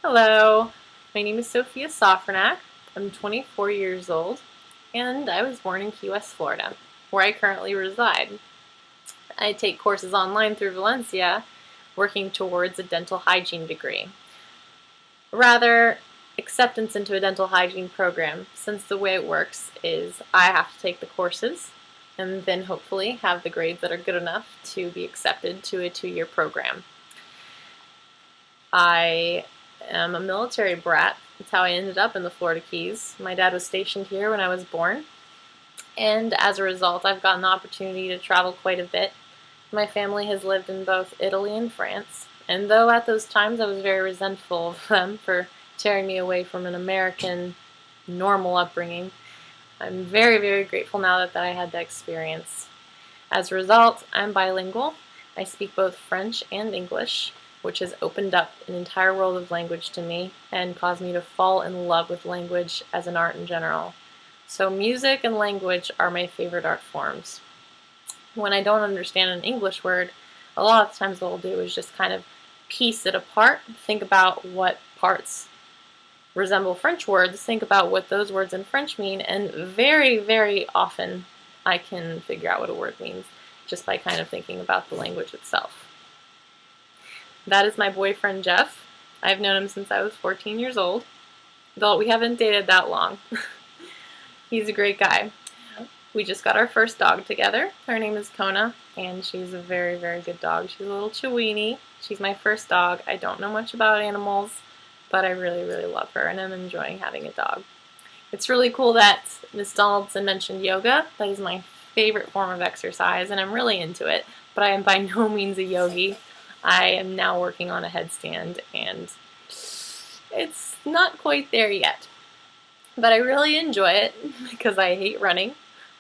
Hello, my name is Sophia Sofranak. I'm 24 years old, and I was born in Key West, Florida, where I currently reside. I take courses online through Valencia, working towards a dental hygiene degree. Rather, acceptance into a dental hygiene program, since the way it works is I have to take the courses and then hopefully have the grades that are good enough to be accepted to a 2-year program. I am a military brat. That's how I ended up in the Florida Keys. My dad was stationed here when I was born, and as a result, I've gotten the opportunity to travel quite a bit. My family has lived in both Italy and France, and though at those times I was very resentful of them for tearing me away from an American normal upbringing, I'm very, very grateful now that I had that experience. As a result, I'm bilingual. I speak both French and English, which has opened up an entire world of language to me and caused me to fall in love with language as an art in general. So music and language are my favorite art forms. When I don't understand an English word, a lot of times what I'll do is just kind of piece it apart, think about what parts resemble French words, think about what those words in French mean, and very, very often I can figure out what a word means just by kind of thinking about the language itself. That is my boyfriend, Jeff. I've known him since I was 14 years old, though we haven't dated that long. He's a great guy. We just got our first dog together. Her name is Kona, and she's a very, very good dog. She's a little Chiweenie. She's my first dog. I don't know much about animals, but I really, really love her, and I'm enjoying having a dog. It's really cool that Miss Donaldson mentioned yoga. That is my favorite form of exercise, and I'm really into it, but I am by no means a yogi. I am now working on a headstand, and it's not quite there yet. But I really enjoy it because I hate running,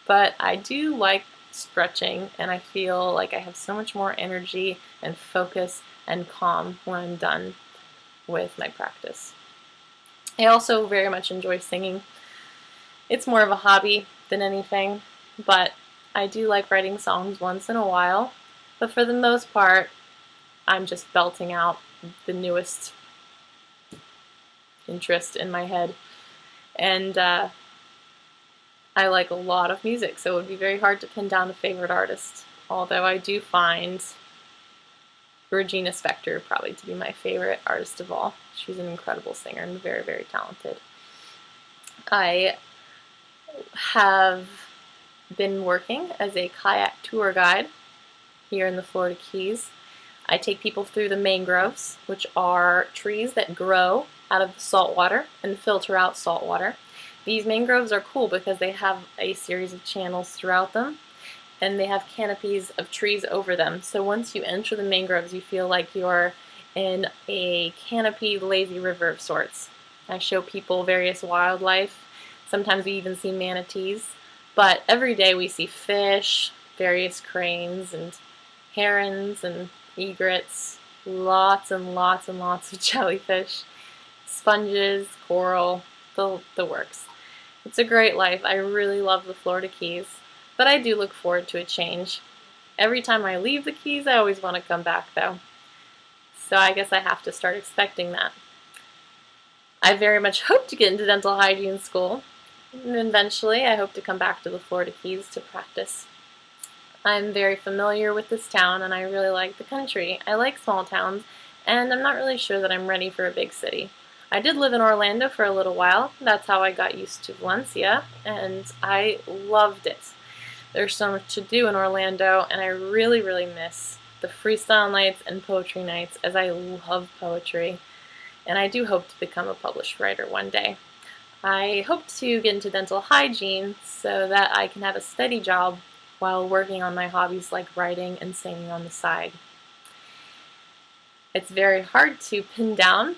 but I do like stretching, and I feel like I have so much more energy and focus and calm when I'm done with my practice. I also very much enjoy singing. It's more of a hobby than anything, but I do like writing songs once in a while. But for the most part, I'm just belting out the newest interest in my head. And I like a lot of music, so it would be very hard to pin down a favorite artist. Although I do find Regina Spektor probably to be my favorite artist of all. She's an incredible singer and very, very talented. I have been working as a kayak tour guide here in the Florida Keys. I take people through the mangroves, which are trees that grow out of the salt water and filter out salt water. These mangroves are cool because they have a series of channels throughout them, and they have canopies of trees over them. So once you enter the mangroves, you feel like you're in a canopied lazy river of sorts. I show people various wildlife. Sometimes we even see manatees. But every day we see fish, various cranes, and herons, and egrets, lots and lots and lots of jellyfish, sponges, coral, the works. It's a great life. I really love the Florida Keys, but I do look forward to a change. Every time I leave the Keys, I always want to come back, though. So I guess I have to start expecting that. I very much hope to get into dental hygiene school, and eventually I hope to come back to the Florida Keys to practice. I'm very familiar with this town, and I really like the country. I like small towns, and I'm not really sure that I'm ready for a big city. I did live in Orlando for a little while. That's how I got used to Valencia, and I loved it. There's so much to do in Orlando, and I really, really miss the freestyle nights and poetry nights, as I love poetry, and I do hope to become a published writer one day. I hope to get into dental hygiene so that I can have a steady job while working on my hobbies like writing and singing on the side. It's very hard to pin down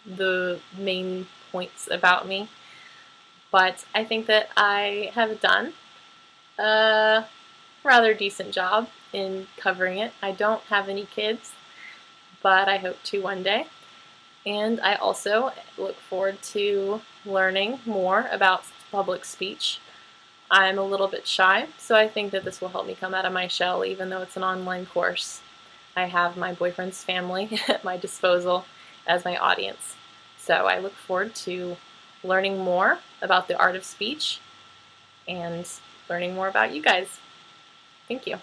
the main points about me, but I think that I have done a rather decent job in covering it. I don't have any kids, but I hope to one day. And I also look forward to learning more about public speech. I'm a little bit shy, so I think that this will help me come out of my shell, even though it's an online course. I have my boyfriend's family at my disposal, as my audience. So I look forward to learning more about the art of speech and learning more about you guys. Thank you.